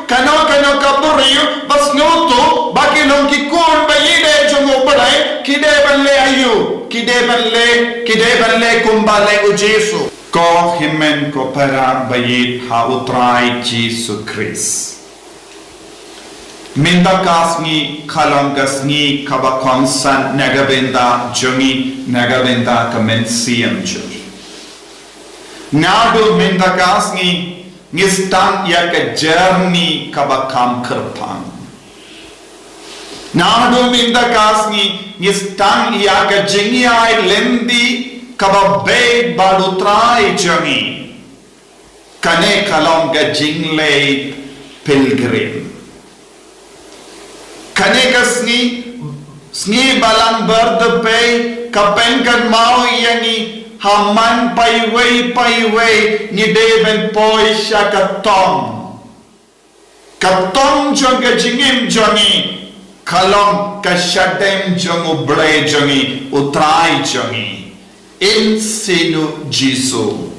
kano kaburiu bas nutu baki long ki kun bayide jungo balai kide banle ayu kide banle kumbale u Jesu ko himen ko para bayit ha utrai Jesu Christ minda kasni kalongasni kabakonsan nagabenda jungi nagabenda kamensiam chur nadu minda kasni ngistan yak journey kabakam kerpang nadu minda kasni ngistan yak jingiai lendi kababe badutrai jungi kane kalonga jingle pilgrim Kaneka sni balang berdepe kapenkan mau yani haman paiwei ni deben poi syakatong katong jonga jingim jongi kalong kasyadem jongu bre jongi utrai jongi insinu Jesu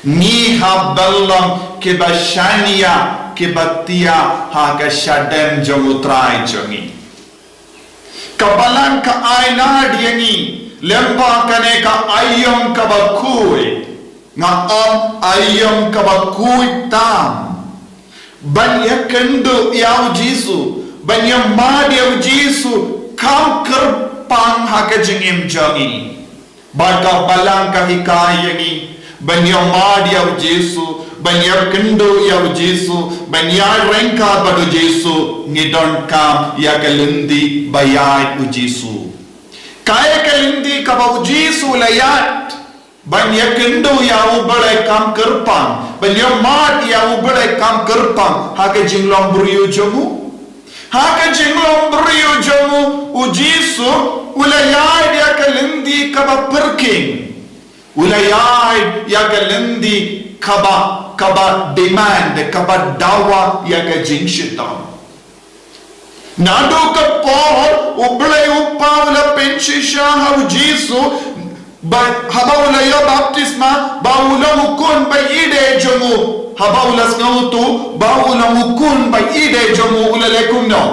ni habalong kebashania kebatia ha kasyadem jongu utrai jongi kabalan ka aina diangi lemba kane ka ayom kabakui nga ayom kabakui tam banya kendo yaw Jesu banya mad yaw Jesu kam kerpang ha ka jingim jongi baka balang ka hikayangi banya mad yaw Jesu banya kendo yaw Jesu banya rengka badu Jesu ngidon kam ya kalindi bayai u Jesu kaya kalindi kabau Jesu layat banya kendo yaw bale kam kerpang banya mad yaw bale kam kerpang hake jinglong buriyo jomu u Jesu ulayai ya kalindi kaba perking ulayai ya kalindi kaba demand kaba dawa ya ka jingshita nado ka por ublay upawla penshisha ha Jesu ba habawla ya baptisma bawla mukun ba ide jomu habawla skautu bawla mukun ba ide jomu ulalekum no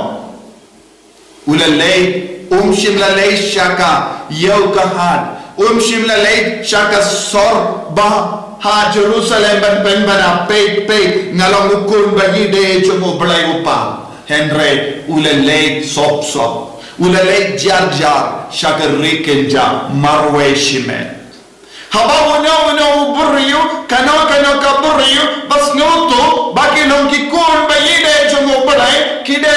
ulalay shimlalay shaka yaw kahad shimlalay shaka sor ba ha Jerusalem ban bana pe ngalong ukun bagi de jomo blai upa henry ulele sop ulele jar shakari kenja marwe shime haba uno buriyu kano kaburiyu bas nutu baki long ki kun bagi de jomo blai kide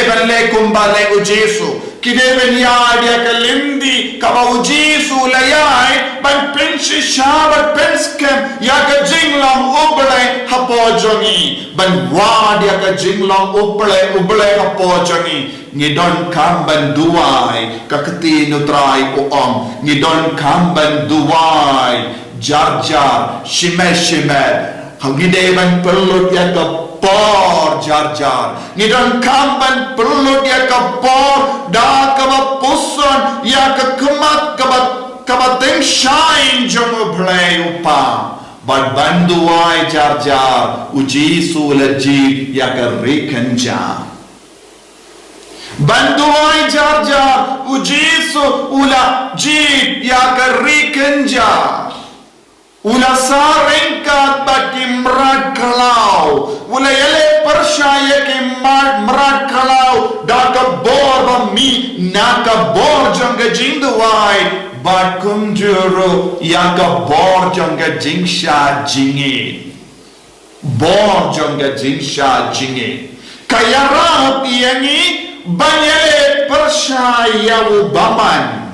banle kumbale u Jesu kideben yadia kalindi kaba Jesu layai ban pensi shabat penskem yaka jinglang ublay hapojongi ban wadia ka jinglang ublay hapojongi ngidon kamban duwai kakati nutrai uom ngidon kamban duwai jar shime hangideben perlut yaka por jar ngidon kamban perlu dia ka por da ka puson ya ka kemat ka teng shine jomo play upa bad banduai jar u Jesu laji ya ka rekenja banduai jar u Jesu ula ji ya ka rekenja ula sarengkat bagi merad kalau ula yale persyaya ke merad kalau daka bor bami naka bor jangga jingduai bat kumjuru yaka bor jangga jingsha jingi bor jangga jingsha jingi kaya rap yangi banyale persyaya ubaman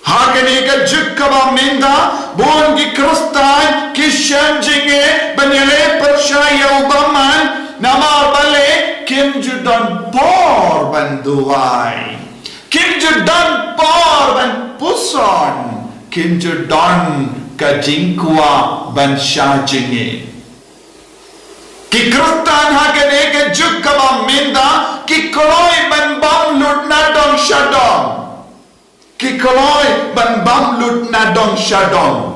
Hakani ka jukaba minda bon ki kristan ki shanjinge banyale persyaya ubaman nama bale kim judan por banduai kim judan por ban puson kim judan ka jingkwa ban shanjinge ki kristan hakani ka jukaba minda ki koloi ban bam lut na dong shadong ki koloi ban bam lut na dong shadong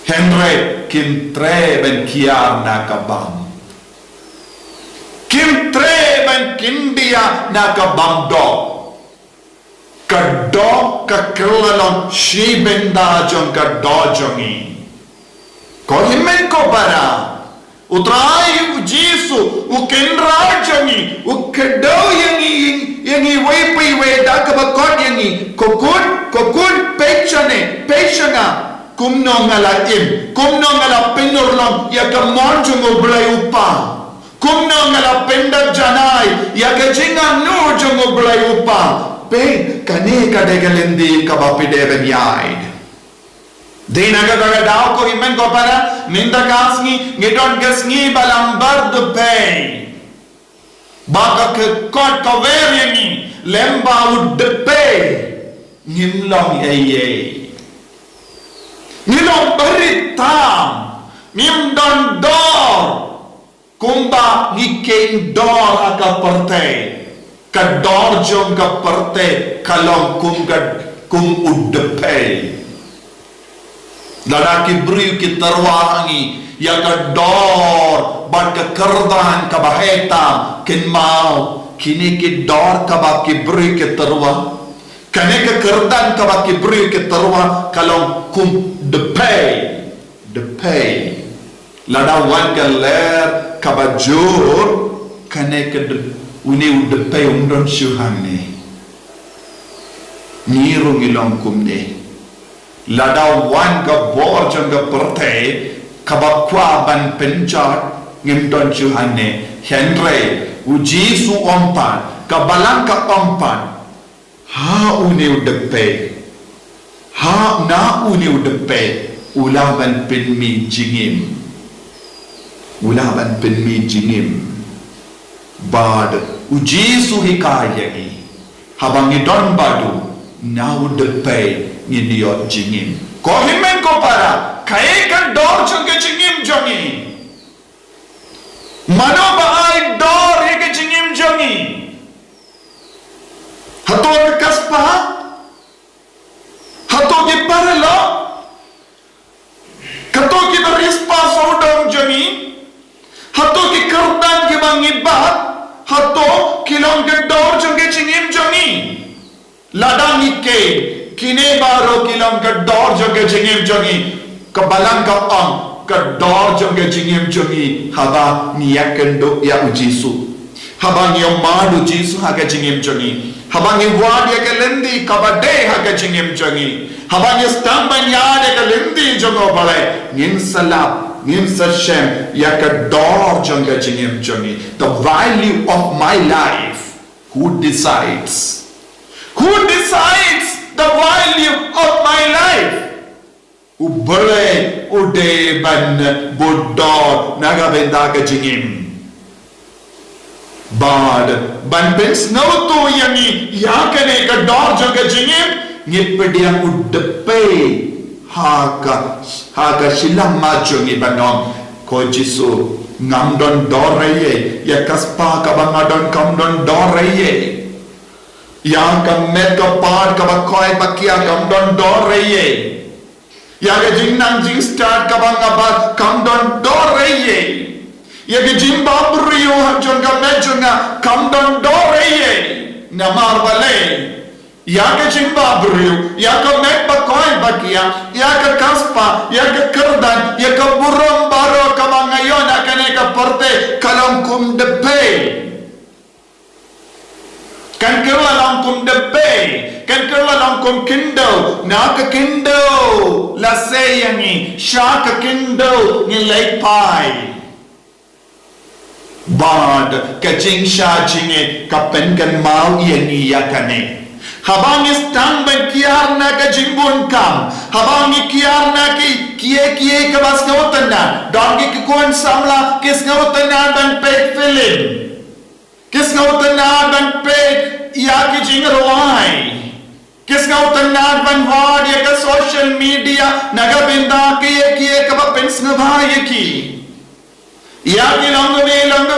Henry kintreben kiar nakabam. Kintreben kindia nakabam do. Kadok kakelalon shibenda jong kadojongi. Ko himen ko para. Utrai ujisu ukenrajongi ukedau yangi wepi weda kabakot yangi kokun pechana kumno ngala penurlong yaka monjungo blay upa kumno ngala pendak janai yaka jinga no jungo blay upa pe kane kadegalendi kabapideben yaid Dinaga daw ko imen ko para ninda kasngi ngidon gasngi balang bardo pay baka ke kot ko veriani lemba ud pay ngimlong ye ngilong baritam ngimdon dor kumba ngikeng dor aka parte ka dor jong ka parte kalong kum ud pay Lalaki beri ki terwangi ya ka dor ban ka kerdan ka baheta kin mau kini ki dor ka ba ki beri ki terwa kane ka kerdan ka ba ki beri ki terwa kalong kum de pay lada wan ka ler ka ba jor kane ka uni de pay undon syuhangne niru ngilong kum ne Lada wan ga bor janga perte kabakwa ban penjat ngimdon chuhane Henry uji su ompan kabalang ka ompan ha uni udepe ha na uni udepe ulaban penmi jingim bad uji su hikayagi habangi don badu na udepe Ngidiot jingim. Ko himen ko para kaya kan dor chunga jingim jongi. Mano ba ay dor heke jingim jongi. Hato ke kaspa. Hato ke paralo. Kato ke berispa sodong jongi. Hato ke kerdan ke bangibat. Hato kilong ke dor chunga jingim jongi. Ladang ike. Kine baro kilang ka dor joge jingim jongi kabalang ka ka dor joge jingim jongi haba niyakendo ya ujisu haba niyo madu jisu haga jingim jongi haba ni wad ya lendi kabade haga jingim jongi haba ni stamban ya ka lendi jongo bale ngin salap ngin sashem ya ka dor joge jingim jongi the value of my life who decides the value of my life ubale ude ban bodor naga benda ka jingim bad ban pens no to yangi yakane ka dor joga jingim ngipediang udepe haka silang majongi banom ko jisu ngamdon doreye ya kaspa ka bangadon kamdon doreye yang kamet ka par ka bakoi bakia kam don dor reye ya ga jingnang jing start ka bang abat kam don dor reye ya ga jing babrio jon ka mejunga kam don dor reye namar bale ya ga jing babrio ya ka met bakoi bakia ya ka kaspa ya ka kerdan ya ka burung baro ka bang ayon akane ka porte kalam kum de pe kan kerla langkum depe kan kerla langkum kindo na ka kindo la sayangi shaka kindo ni leipai bad ka jing sha jinge ka pen kan mau yani yakane habangi stang ban kiar na ka jingbun kam habangi kiar na ki kie ka bas ngawtana dongi ki kon samla kis ngawtana ban pek film kis ngawtana ban pek ya ki jingrwai kis ngawtana ban wad ya ka social media naga binda kie ka ba pens ngabhay ki ya ki lang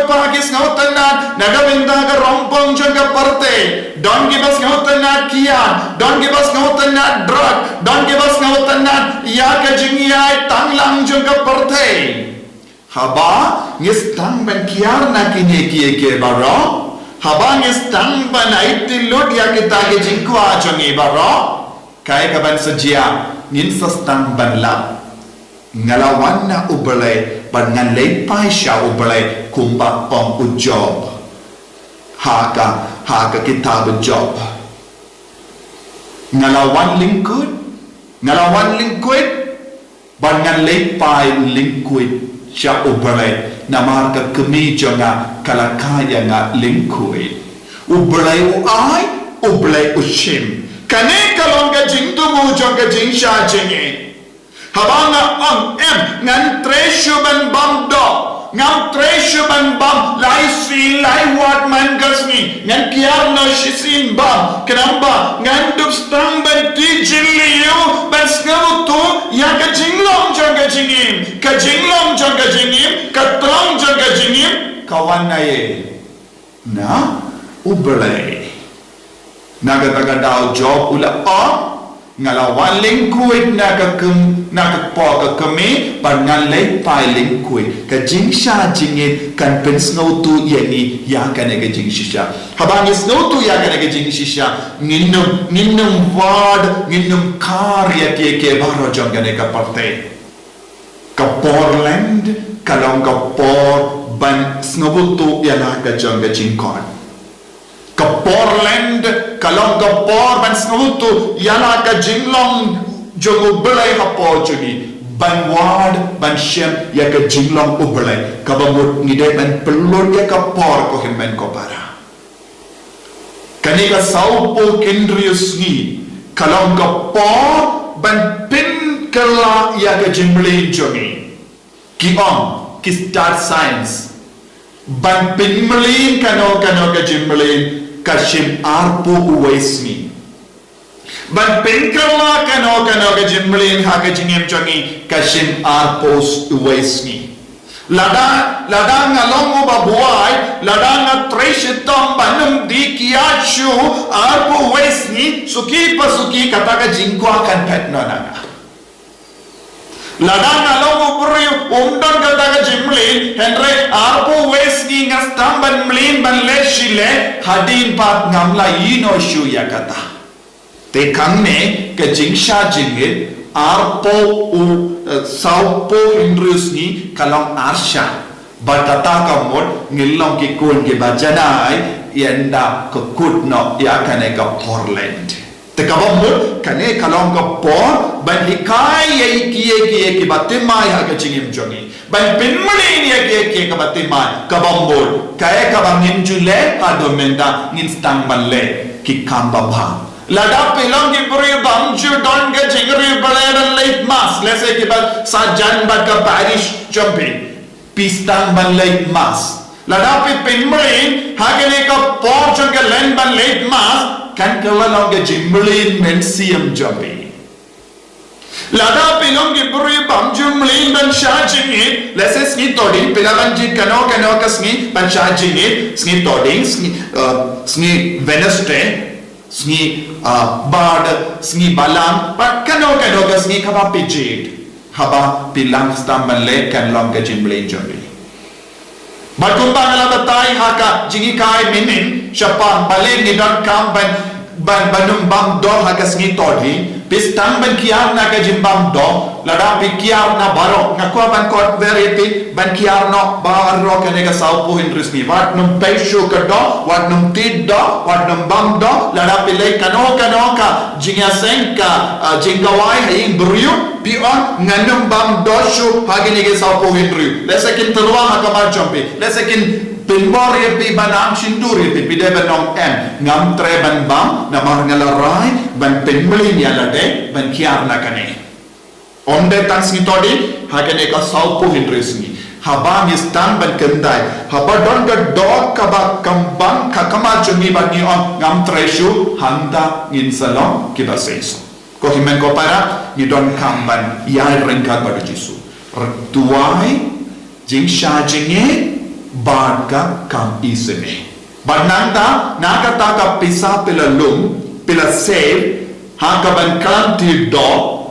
pa kis ngawtana naga binda ka rompong jong ka parte don't give us ngawtana kiya don't give us ngawtana drug don't give us ngawtana ya ka jingyai tangla jangka pertei haba ngestang ban kiar na kine ke baro haba ngestang ban aitilot ya kita ke jingkwa jangi baro kai ka ban sejia ngin sastang ban la ngalawan na ubelai ban ngan lepai sha ubelai kumba pom ujob haka kita berjob ngalawan lingkut ban ngan lepai lingkut sha ubelai namar ka kemi jonga kalakaya nga lingkut ubelai uai ubelai ushim kane kalonga jingtu mu jonga jingsha jenge habanga on em ngan treshu ban bam do ngam treshu ban bam lai si lai wat man gasni ngan kiar no shisin bam kenamba ngan dup stang ban ti jilliu ban skamutu ya ka jinglong jonga jingim ka jinglong jonga jingim ka trong jonga jingim kawan naye na ubelai naga taga dau job ula ngalawan lingkuit naga po ka kami pan ngan lepai lingkuit ka jingsha jingin kan pen snow tu yani ya kan ga jingshisha habang snow tu ya kan ga jingshisha ninnum wad ninnum karya ke baro jong kan ga parte ka Portland kalong ka por ban snow tu ya la ka jong ga jingkon ka Portland kalong ka por ban snutu yana ka jinglong jogo belai hapo juni ban ward ban shem ya ka jinglong ubelai ka bamut ngide ban pelot ya ka por ko himben ko para kani ka saupo kendrius ni kalong ka por ban pin kala ya ka jimblin juni ki start science ban pin mlin kano ka jimblin kashim arpo uwaisni ban penkala kano ka jimblin haka jingem changi kashim arpos uwaisni lada ngalongo babuai lada nga treshitam banum di kiachu arpo uwaisni suki kata ka jingkwa kan petno naga ladang along ubri umdan kata ka jimlin henry arpo wesni ngastamban mlin ban leshile hadin pat ngamla ino shu ya kata te kangne ka jingsha jingit arpo saupo indrusni kalong arsha batata kamot ngilong ki kun ki bajanai yenda ka kutno ya kane ka Portland tekabamut kane kalong ka por ban likai ye ki batimai ha ka chingim jongi ban pinmali ni ye ka batimai kabambol kae kabangin jule adomenda ngin stang banle ki kamba bha lada pelong ki puri bamju don ga jingri balayan late mass lese ki ba sajan ba ka parish jumping pistang ban late mass lada pe pinmali ha ka por jonga len ban late mass kan kalalong ga jimblin mensiam jabi lada pilong gi puri bam jumlin ban shajing leses ni toding pilaban ji kano ka sni ban shajing sni toding sni Wednesday sni bad sni balam but kano ka sni khaba pijit haba pilang stamban le kan long ga jimblin jabi Bagumba ngala batai haka jingi kai minin shapan balen ni don kam banum bam do haka sngi todi pistang ban kiar na ka jimbam do lada pi kiar na baro ngakwa ban kot verepi ban kiar no baro ka nega saupo indrisni wat num peishu ka do wat num tid do wat num bam do lada pi le kano ka jingya senka jingawai haing buriu pi on nganum bam do shu hagi nega saupo indriu lesakin terwa haka mar jompi lesakin Pinbor pi banam shinduri pi pide banong ngam tre ban bam namar ngalarai ban pinbeli ni alade ban kiar na kane onde tang todi hagene ka saupo hindresni haba nistan ban kendai haba don ga dog kaba kambang kakama jumi bani on ngam treshu handa ngin salon kibaseso ko himen ko para ni don kamban ya rengkat pada jisu tuai jing shajinge Barga kam isene Bananta nakata ka pisa pila lum pila save haka ban kanti do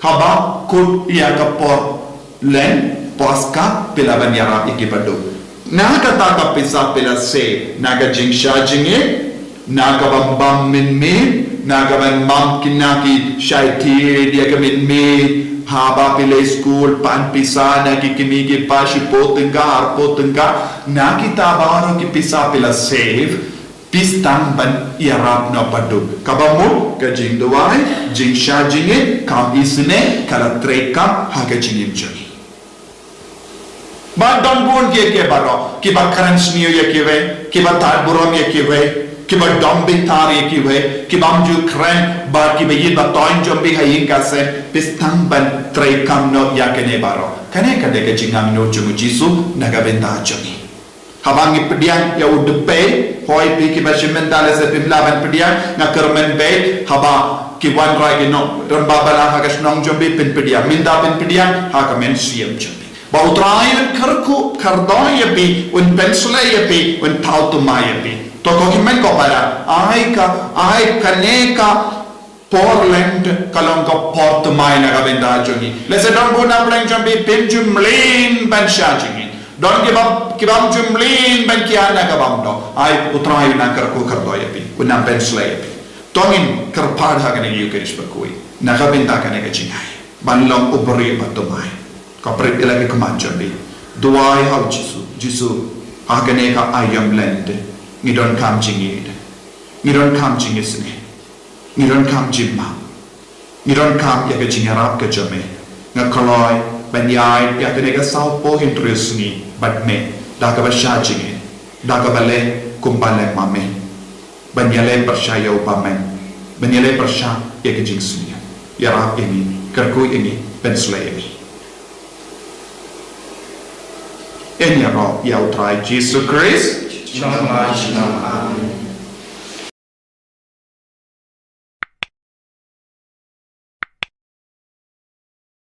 haba kut iya ka por len paska pela banyara ikipado naga taka pisa pela se naga jingsha jinge naga bambam min naga ban mam kinaki shaiti dia kamin me haba pela school pan pisa nagi kimigi pashi potengga nagi tabaro ki pisa pela save pistan ban iarab na padu kabamu ka jing doai jing sha jinge kam isne kala treka haga jingim jani ba don bon ke baro ki ba karan sniyo ye ki ba tar burom ye ki ba dom bintar ye ki ba ju kren ba ki ba yid ba toin jombi hayin ka se pistan ban trekam no yakene baro kane ka de ka jingam no jumu jisu naga benda jani habangi pediang ya udepe hoi pi ki ba shimendale se pimlaban pediang na kermen be haba ki wan rai no ramba bala ha kasnong jombi pin pediang minda pin pediang ha ka men siem jombi ba utrain karku kardoi pi un pensule pi un tautu mai pi to ko men ko para ai ka ne ka Portland kalong ko port mai na ka benda joni lese don bona plan jombi pin jumlin ban shajing don kibam jumlin ban kiana kabam do ai utrai na karku kardoya pi unam penslay pi tongin karpad ha kana yu kerish bakui na kabinta kana ka jingai banlong ubri batumai kapret ilagi kumanjambi duai ha jisu agane ka ayam land ni don kam jingid ni don kam jingisne ni don kam jimma ni don kam ya ka jingarap ka jame ngakaloi banyai ya kene ka sau po interest ni but me da ka ba sha jinge da ka bale kumbale mame banyale percaya upamen banyale persha ya ke jing sunya ya rap ini karku ini penslay ini ya ro ya utrai Jesus Christ